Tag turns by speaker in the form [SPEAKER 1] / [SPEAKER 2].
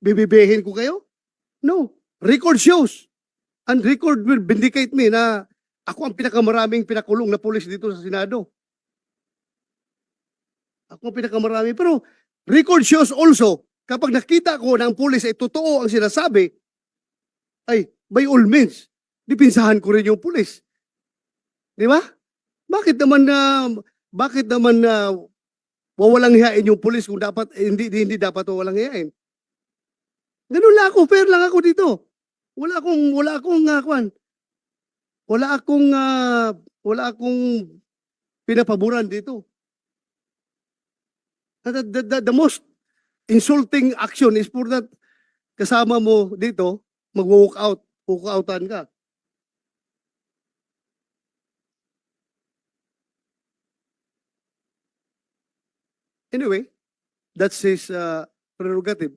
[SPEAKER 1] bibibehin ko kayo? No. Record shows. And record will vindicate me na ako ang pinakamaraming pinakulong na pulis dito sa Senado. Ako ang pinakamarami. Pero record shows also, kapag nakita ko na ang pulis ay totoo ang sinasabi, ay, by all means, dipinsahan ko rin yung pulis. Di ba? Bakit naman wawalang hiyain yung pulis kung dapat hindi dapat wawalang hiyain? Ganun lang ako, fair lang ako dito. Wala akong pinapaboran dito. The most insulting action is for that kasama mo dito, mag-walk out, walk-outan ka. Anyway, that's his prerogative.